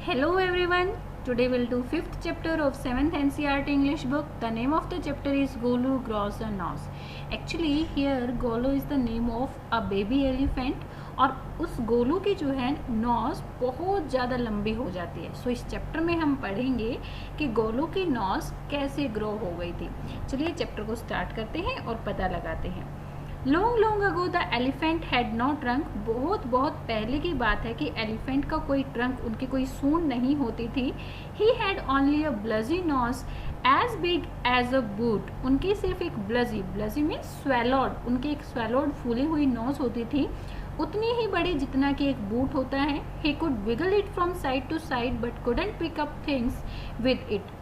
Hello everyone. Today we'll do 5th chapter of 7th NCERT English book. The name of the chapter is Golu, Gross and Nose. Actually here Golu is the name of a baby elephant और उस गोलू की जो है knows बहुत ज़्यादा लंबी हो जाती है। सो इस चैप्टर में हम पढ़ेंगे कि गोलू की नोज कैसे ग्रो हो गई थी। चलिए चैप्टर को स्टार्ट करते हैं और पता लगाते हैं। Long long ago the elephant had no trunk. बहुत बहुत पहले की बात है कि एलिफेंट का कोई ट्रंक, उनकी कोई सूंड नहीं होती थी। He had only a bulgy nose as big as a boot. उनकी सिर्फ एक ब्लजी मीन्स स्वेलोड, उनकी एक स्वेलोड फूली हुई नोज होती थी, उतनी ही बड़ी जितना कि एक बूट होता है। He could wiggle it from side to side but couldn't pick up things with it.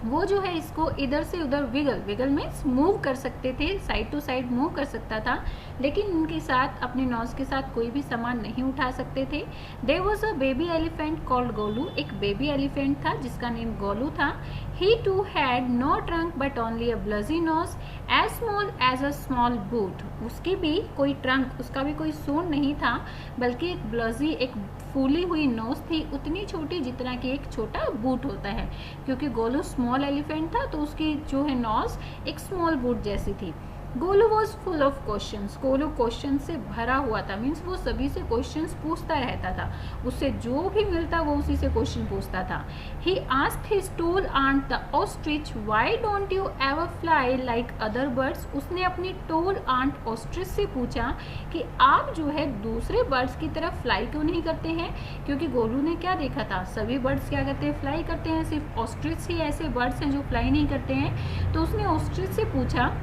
वो जो है इसको इधर से उधर विगल मीन्स मूव कर सकते थे, साइड टू साइड मूव कर सकता था, लेकिन उनके साथ अपने नोज के साथ कोई भी सामान नहीं उठा सकते थे। There was a baby elephant called Golu. एक बेबी एलिफेंट था जिसका नेम गोलू था। He too had no trunk but only a bulgy nose as small as a small boot. उसकी भी कोई ट्रंक, उसका भी कोई सूंड नहीं था, बल्कि एक ब्लजी, एक फूली हुई नोज थी, उतनी छोटी जितना कि एक छोटा बूट होता है। क्योंकि गोलू स्मॉल एलिफेंट था तो उसकी जो है नोज एक स्मॉल बूट जैसी थी। Golu was full of questions. Golu question से भरा हुआ था, मीन्स वो सभी से क्वेश्चंस पूछता रहता था, उससे जो भी मिलता वो उसी से क्वेश्चन पूछता था। He asked his tall aunt the ostrich why don't you ever fly like other birds. उसने अपनी टोल आंट ऑस्ट्रिच से पूछा कि आप जो है दूसरे बर्ड्स की तरफ फ्लाई क्यों नहीं करते हैं। क्योंकि गोलू ने क्या देखा था, सभी बर्ड्स क्या करते हैं, फ्लाई करते हैं, सिर्फ ऑस्ट्रिच ही ऐसे बर्ड्स हैं जो फ्लाई नहीं करते हैं। तो उसने ऑस्ट्रिच से पूछा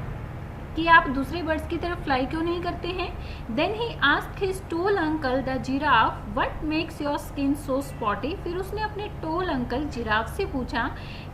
कि आप दूसरे बर्ड्स की तरफ फ्लाई क्यों नहीं करते हैं। Then he asked his tall uncle the giraffe what makes your skin so spotty. फिर उसने अपने टोल अंकल जिराफ से पूछा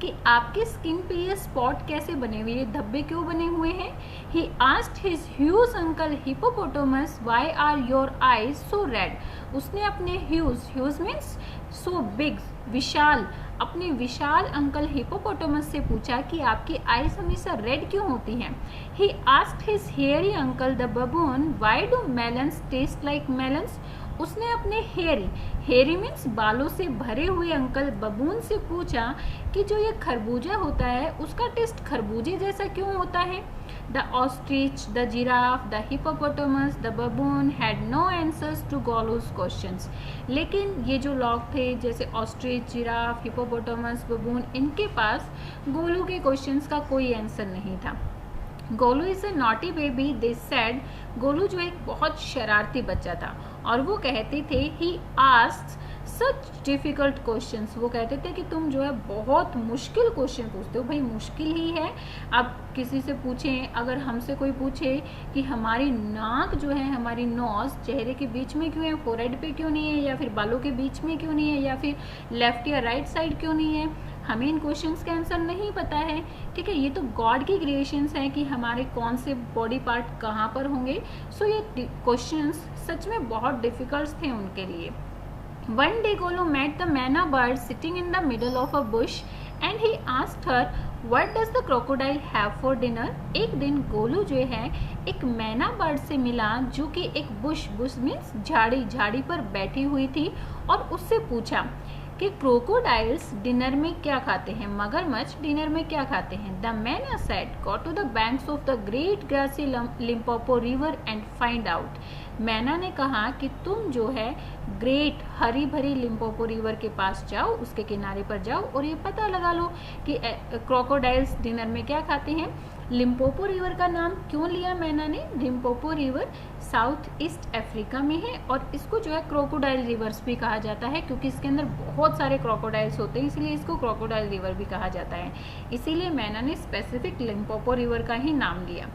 कि आपके स्किन पे ये स्पॉट कैसे बने हुए, ये धब्बे क्यों बने हुए हैं। He asked his huge uncle hippopotamus why are your eyes so red. उसने अपने ह्यूज मीन्स सो बिग, विशाल, अपने विशाल अंकल हिपोपोटामस से पूछा कि आपकी आईज हमेशा रेड क्यों होती हैं। He asked his hairy uncle the बबून why do melons taste like melons. उसने अपने हेयरी मीन्स बालों से भरे हुए अंकल बबून से पूछा कि जो ये खरबूजा होता है उसका टेस्ट खरबूजे जैसा क्यों होता है। The ostrich, the giraffe, the hippopotamus, the baboon had no answers to Golu's questions. लेकिन ये जो लोग थे जैसे ऑस्ट्रिच, जिराफ, हिपोपोटामस, बबून, इनके पास गोलू के क्वेश्चंस का कोई आंसर नहीं था। Golu is a naughty baby they said. Golu जो एक बहुत शरारती बच्चा था और वो कहते थे he asked such difficult questions. वो कहते थे कि तुम जो है बहुत मुश्किल क्वेश्चन पूछते हो। भाई मुश्किल ही है। अब किसी से पूछें, अगर हमसे कोई पूछे कि हमारी नाक जो है, हमारी नोज चेहरे के बीच में क्यों है, फोरहेड पे क्यों नहीं है, या फिर बालों के बीच में क्यों नहीं है, या फिर लेफ्ट या राइट साइड क्यों नहीं है, हमें इन क्वेश्चंस के आंसर नहीं पता है। ठीक है, ये तो गॉड की क्रिएशंस हैं कि हमारे कौन से बॉडी पार्ट कहाँ पर होंगे। सो ये क्वेश्चंस सच में बहुत डिफिकल्ट थे उनके लिए। One day Golu met the manna bird sitting in the middle of a bush and he asked her what does the crocodile have for dinner। एक दिन गोलू जो है एक मैना बर्ड से मिला जो कि एक बुश मीन्स झाड़ी पर बैठी हुई थी, और उससे पूछा कि क्रोकोडाइल्स डिनर में क्या खाते हैं, मगरमच्छ डिनर में क्या खाते हैं। The myna said go to the banks of the great grassy Limpopo river and find out. मैना ने कहा कि तुम जो है ग्रेट हरी भरी लिम्पोपो रिवर के पास जाओ, उसके किनारे पर जाओ और ये पता लगा लो कि क्रोकोडाइल्स डिनर में क्या खाते हैं। लिम्पोपो रिवर का नाम क्यों लिया मैना ने? Limpopo river south east Africa में है और इसको जो है क्रोकोडाइल रिवर्स भी कहा जाता है, क्योंकि इसके अंदर बहुत सारे क्रोकोडाइल्स होते हैं, इसलिए इसको क्रोकोडाइल रिवर भी कहा जाता है। इसीलिए मैना ने स्पेसिफिक लिम्पोपो रिवर का ही नाम लिया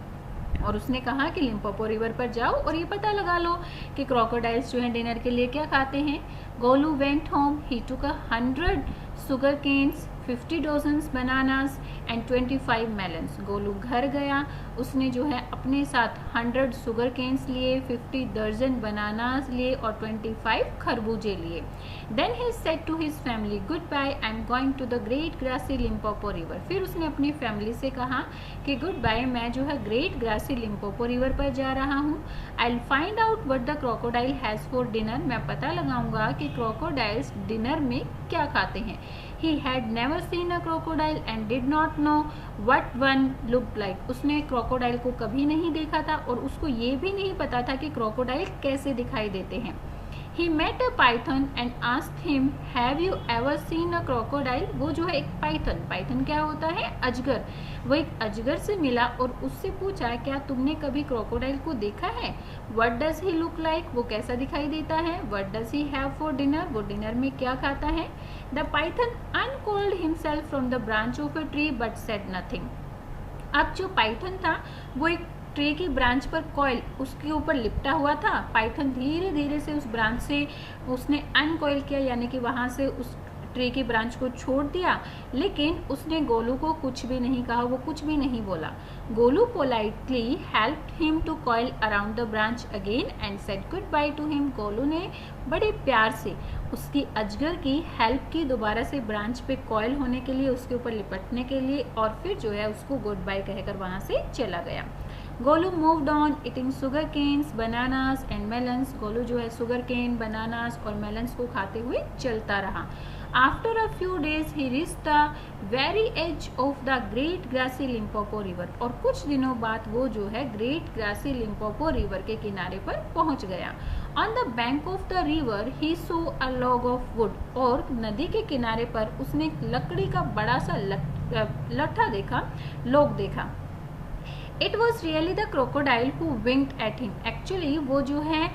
और उसने कहा कि लिम्पोपो रिवर पर जाओ और ये पता लगा लो कि क्रोकोडाइल्स जो है डिनर के लिए क्या खाते हैं। Golu went home. He took 100 sugar canes, 50 dozens bananas and 25 melons. Golu घर गया उसने जो है अपने साथ 100 शुगर केन्स लिए, 50 दर्जन बनानास लिए और 25 खरबूजे लिए। Then he said to his family, good bye, I am going to the great grassy Limpopo river. फिर उसने अपनी फैमिली से कहा कि गुड बाय, मैं जो है ग्रेट ग्रासी लिम्पोपो रिवर पर जा रहा हूँ। I will find out what the crocodile has for dinner. मैं पता लगाऊंगा कि क्रोकोडाइल्स डिनर में क्या खाते हैं। He had never seen a crocodile and did not know what one looked like. उसने क्रोकोडाइल को कभी नहीं देखा था और उसको ये भी नहीं पता था कि क्रोकोडाइल कैसे दिखाई देते हैं। He met a python and asked him, have you ever seen a crocodile? वो जो है एक पाइथन क्या होता है? अजगर। वो एक अजगर से मिला और उससे पूछा, क्या तुमने कभी क्रोकोडाइल को देखा है? What does he look like? वो कैसा दिखाई देता है? What does he have for dinner? वो डिनर में क्या खाता है? The python uncoiled himself from the branch of a tree but said nothing. अब जो पाइथन था वो एक ट्री की ब्रांच पर कॉइल उसके ऊपर लिपटा हुआ था। पाइथन धीरे धीरे से उस ब्रांच से उसने अनकॉइल किया, यानी कि वहां से उस ट्री की ब्रांच को छोड़ दिया, लेकिन उसने गोलू को कुछ भी नहीं कहा, वो कुछ भी नहीं बोला। Golu politely helped him to coil around the branch again and said good bye to him. Golu ने बड़े प्यार से उसकी अजगर की हेल्प की, दोबारा से ब्रांच पे कॉइल होने के लिए, उसके ऊपर लिपटने के लिए, और फिर जो है उसको गुड बाय कहकर वहां से चला गया। Golu moved on eating sugar canes, bananas and melons. Golu जो है शुगर केन, बनानास और मेलन्स को खाते हुए चलता रहा। After a few days he reached the very edge of the Great Grassy Limpopo River. और कुछ दिनों बाद वो जो है Great Grassy Limpopo River के किनारे पर पहुंच गया। On the bank of the river he saw a log of wood. और नदी के किनारे पर उसने एक लकड़ी का बड़ा सा लट्ठा देखा, लोग देखा। It was really the crocodile who winked at him. Actually वो जो है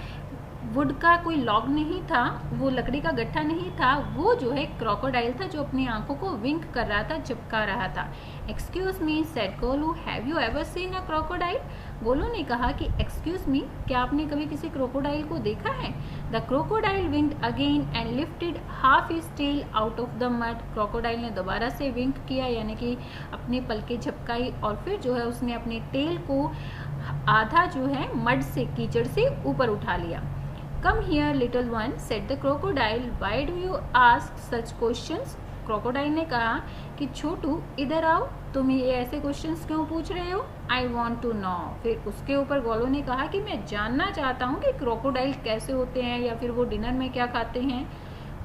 वुड का कोई लॉग नहीं था, वो लकड़ी का गट्ठा नहीं था, वो जो है क्रोकोडाइल था जो अपनी आंखों को विंक कर रहा था, चिपका रहा था। Excuse me said Golu, have you ever seen a crocodile? Golu ने कहा कि एक्सक्यूज मी, क्या आपने कभी किसी क्रोकोडाइल को देखा है? The crocodile winked again and lifted half his tail out of the mud. Crocodile ने दोबारा से विंक किया, यानी कि अपनी पलकें झपकाई, और फिर जो है उसने अपनी टेल को आधा जो है मड से, कीचड़ से ऊपर उठा लिया। Come here, little one, said the crocodile. Why do you ask such questions? Crocodile ने कहा कि छोटू इधर आओ, तुम ये ऐसे क्वेश्चंस क्यों पूछ रहे हो? I want to know. फिर उसके ऊपर गोलू ने कहा कि मैं जानना चाहता हूँ कि क्रोकोडाइल कैसे होते हैं या फिर वो डिनर में क्या खाते हैं।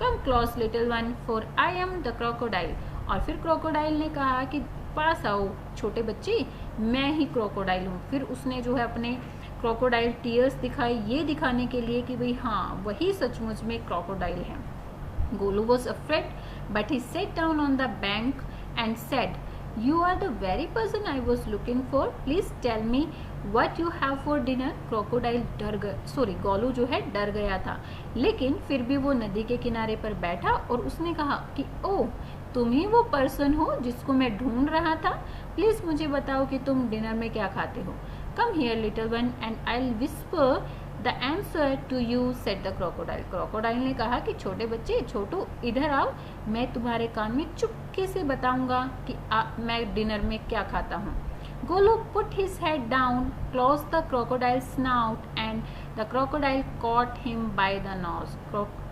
Come close, little one, for I am the crocodile. और फिर क्रोकोडाइल ने कहा कि पास आओ छोटे बच्चे, मैं ही क्रोकोडाइल हूँ। फिर उसने जो है अपने क्रोकोडाइल टीयर्स दिखाए, ये दिखाने के लिए कि भाई हाँ वही सचमुच में क्रोकोडाइल है। Golu was afraid but he sat down on the bank and said, you are the very person I was looking for, please tell me what you have for dinner. Crocodile Golu जो है डर गया था, लेकिन फिर भी वो नदी के किनारे पर बैठा और उसने कहा कि ओह, तुम ही वो पर्सन हो जिसको मैं ढूंढ रहा था, प्लीज मुझे बताओ कि तुम डिनर में क्या खाते हो। Come here, little one, and I'll whisper the answer to you, said the crocodile. Crocodile ने कहा कि छोटे बच्चे, छोटू इधर आओ, मैं तुम्हारे कान में चुपके से बताऊंगा कि मैं डिनर में क्या खाता हूँ। Golu put his head down, closed the crocodile's snout, and the crocodile caught him by the nose.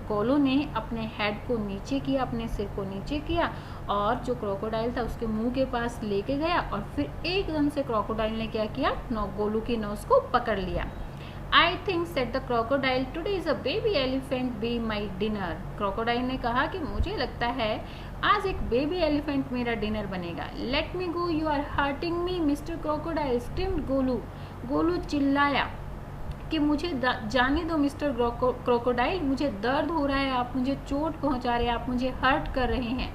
Golu ने अपने हेड को नीचे किया, अपने सिर को नीचे किया, और जो क्रोकोडाइल था उसके मुंह के पास लेके गया, और फिर एकदम से क्रोकोडाइल ने क्या किया, गोलू की नोज को पकड़ लिया। I think said the crocodile, today is a baby elephant be my dinner. Crocodile ने कहा कि मुझे लगता है आज एक बेबी एलिफेंट मेरा डिनर बनेगा। Let me go, you are hurting me mister crocodile, screamed Golu. Golu चिल्लाया कि मुझे जाने दो मिस्टर क्रोकोडाइल, मुझे दर्द हो रहा है, आप मुझे चोट पहुंचा रहे हैं, आप मुझे हर्ट कर रहे हैं।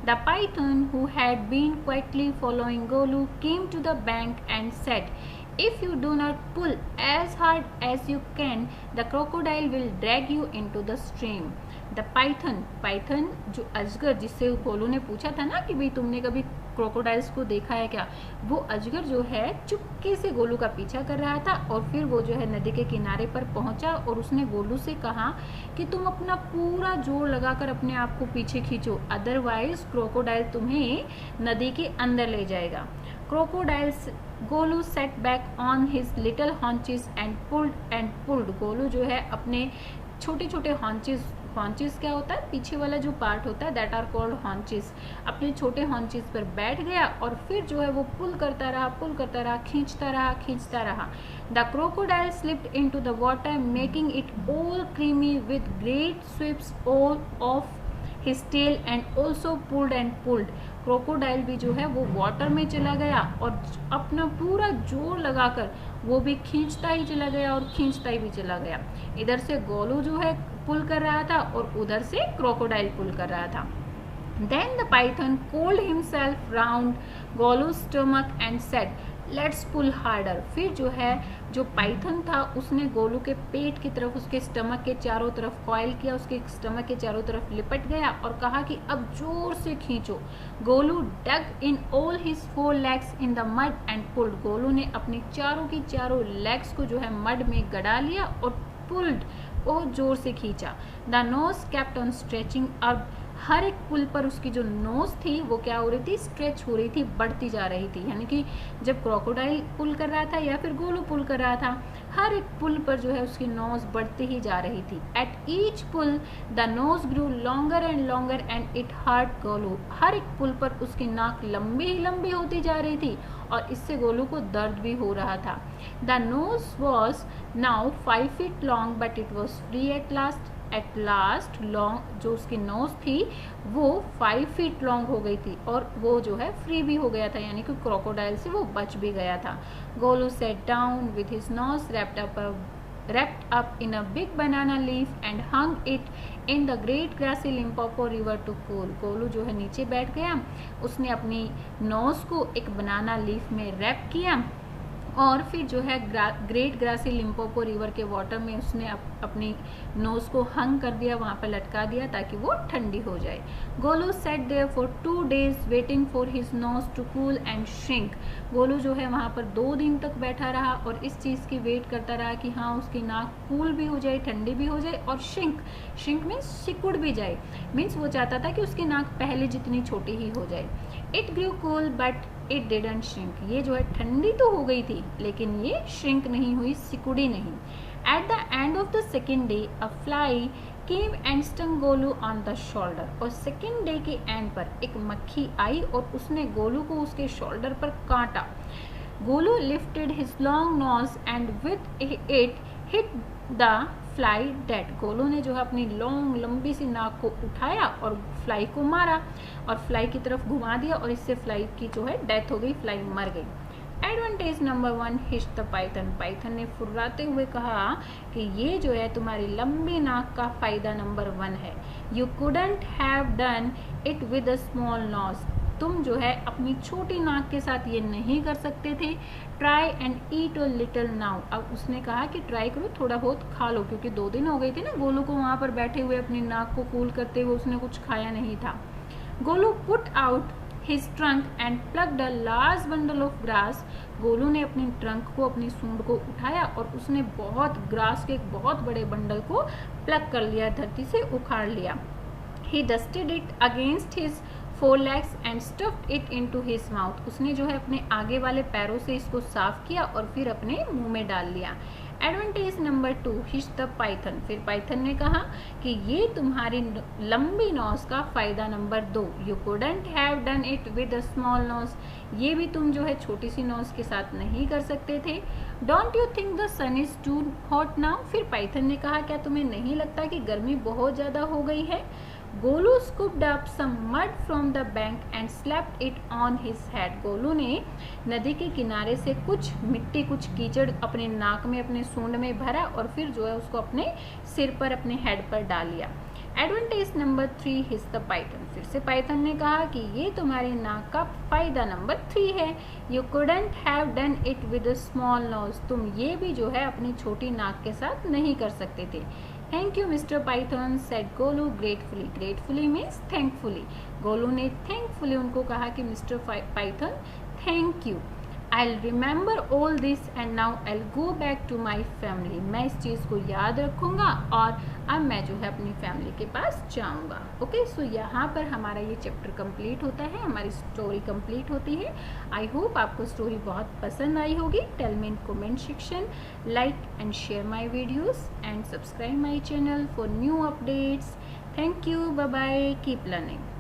The python, who had been quietly following Golu, came to the bank and said, if you do not pull as hard as you can, the crocodile will drag you into the stream. The python जो अजगर, जिससे गोलू ने पूछा था ना कि भाई तुमने कभी क्रोकोडाइल्स को देखा है क्या, वो अजगर जो है चुपके से गोलू का पीछा कर रहा था, और फिर वो जो है नदी के किनारे पर पहुंचा और उसने गोलू से कहा कि तुम अपना पूरा जोर लगाकर अपने आप को पीछे खींचो, अदरवाइज क्रोकोडाइल तुम्हें नदी के अंदर ले जाएगा। crocodiles. Golu set back on his little haunches and pulled. Golu जो है अपने छोटे छोटे हॉन्चेस क्या होता है, पीछे वाला जो पार्ट होता है, दैट आर कॉल्ड हॉन्चेस. अपने छोटे हॉन्चेस पर बैठ गया और फिर जो है वो पुल करता रहा, खींचता रहा. The crocodile slipped into the water making it all creamy with great sweeps all of his tail and also pulled. Crocodile भी जो है वो वाटर में चला गया और अपना पूरा जोर लगाकर वो भी खींचता ही चला गया. इधर से गोलू जो है पुल कर रहा था और उधर से क्रोकोडाइल पुल कर रहा था. Then the python coiled himself round Golu's stomach and said, "Let's pull harder." फिर जो है जो पाइथन था उसने गोलू के पेट की तरफ, उसके स्टमक के चारों तरफ कॉइल किया, उसके स्टमक के चारों तरफ लिपट गया और कहा कि अब जोर से खींचो. Golu dug in all his 4 legs in the mud and pulled. Golu ने अपनी चारों की चारों लेग्स को जो है मड में गड़ा लिया और पुल्ड बहुत जोर से खींचा. The nose kept on stretching. अब हर एक पुल पर उसकी जो नोज थी वो क्या हो रही थी, स्ट्रेच हो रही थी, बढ़ती जा रही थी. यानी कि जब क्रोकोडाइल पुल कर रहा था या फिर गोलू पुल कर रहा था, हर एक पुल पर जो है उसकी नोज बढ़ती ही जा रही थी. At each pull the nose grew longer and it hurt Golu. हर एक पुल पर उसकी नाक लंबी होती जा रही थी और इससे गोलू को दर्द भी हो रहा था. The nose was now 5 feet long but it was free at last. Long जो उसकी नोज थी वो 5 feet लॉन्ग हो गई थी और वो जो है फ्री भी हो गया था, यानी कि क्रोकोडाइल से वो बच भी गया था. Golu set down with his nose wrapped up in a big banana leaf and hung it in the great grassy Limpopo river to cool. Golu जो है नीचे बैठ गया, उसने अपनी नोज को एक बनाना लीफ में रैप किया और फिर जो है ग्रेट ग्रासी लिम्पोपो रिवर के वाटर में उसने अपनी नोज को हंग कर दिया, वहाँ पर लटका दिया ताकि वो ठंडी हो जाए. Golu sat there for 2 days waiting for his nose to cool and shrink. Golu जो है वहाँ पर 2 दिन तक बैठा रहा और इस चीज़ की वेट करता रहा कि हाँ उसकी नाक कूल भी हो जाए, ठंडी भी हो जाए और श्रिंक मीन्स सिकुड़ भी जाए. मीन्स वो चाहता था कि उसकी नाक पहले जितनी छोटी ही हो जाए. It grew cool but it didn't shrink. ये जो है ठंडी तो हो गई थी लेकिन ये श्रिंक नहीं हुई, सिकुड़ी नहीं. At the end of the second day a fly came and stung Golu on the shoulder. और सेकेंड डे के एंड पर एक मक्खी आई और उसने गोलू को उसके शोल्डर पर काटा. Golu lifted his long nose and with it hit the fly dead. Golu ने जो है अपनी लंबी सी नाक को उठाया और फ्लाई को मारा और फ्लाई की तरफ घुमा दिया और इससे फ्लाई की जो है डेथ हो गई, फ्लाई मर गई. Advantage number 1 hitch the Python. Python ने फुर्राते हुए कहा कि ये जो है तुम्हारी लंबी नाक का फायदा नंबर 1 है. You couldn't have done it with a small nose. तुम जो है अपनी छोटी नाक के साथ ये नहीं कर सकते थे. Try and eat a little now. अब उसने कहा कि ट्राई करो, थोड़ा बहुत खा लो, क्योंकि 2 दिन हो गए थे ना गोलू को वहाँ पर बैठे हुए अपनी नाक को कूल करते हुए, उसने कुछ खाया नहीं था. Golu put out his trunk and plugged a large bundle of grass. Golu ने अपनी ट्रंक को, अपनी सूंड को उठाया और उसने ग्रास के एक बहुत बड़े बंडल को प्लग कर लिया, धरती से उखाड़ लिया. He dusted it against his 4 legs and stuffed it into his mouth. उसने जो है अपने आगे वाले पैरों से इसको साफ किया और फिर अपने मुंह में डाल लिया. Advantage number 2 hissed the python. फिर पाइथन ने कहा कि ये तुम्हारी लंबी नोज का फायदा number 2. You couldn't have done it with a small nose. ये भी तुम जो है छोटी सी नोज के साथ नहीं कर सकते थे. Don't you think the sun is too hot now. फिर पाइथन ने कहा क्या तुम्हें नहीं लगता कि गर्मी बहुत ज़्यादा हो गई है. Golu scooped up some mud from the bank and slapped it on his head. Golu ने नदी के किनारे से कुछ मिट्टी, कुछ कीचड़ अपने नाक में, अपने सूंड में भरा और फिर जो है उसको अपने सिर पर, अपने हेड पर डाल लिया. Advantage number 3 his the python. फिर से पाइथन ने कहा कि ये तुम्हारी नाक का फायदा नंबर 3 है. You couldn't have done it with a small nose. तुम ये भी जो है अपनी छोटी नाक के साथ नहीं कर सकते थे. Thank you mister Python said Golu gratefully. Gratefully means thankfully. Golu ने थैंकफुली उनको कहा कि mister Python thank you. I'll remember all this and now I'll go back to my family. मैं इस चीज़ को याद रखूँगा और अब मैं जो है अपनी फैमिली के पास जाऊँगा. ओके, सो यहाँ पर हमारा ये चैप्टर कंप्लीट होता है, हमारी स्टोरी कंप्लीट होती है. आई होप आपको स्टोरी बहुत पसंद आई होगी. Tell me in comment section. Like and share my videos and subscribe my channel for new updates. Thank you. Bye bye. Keep learning.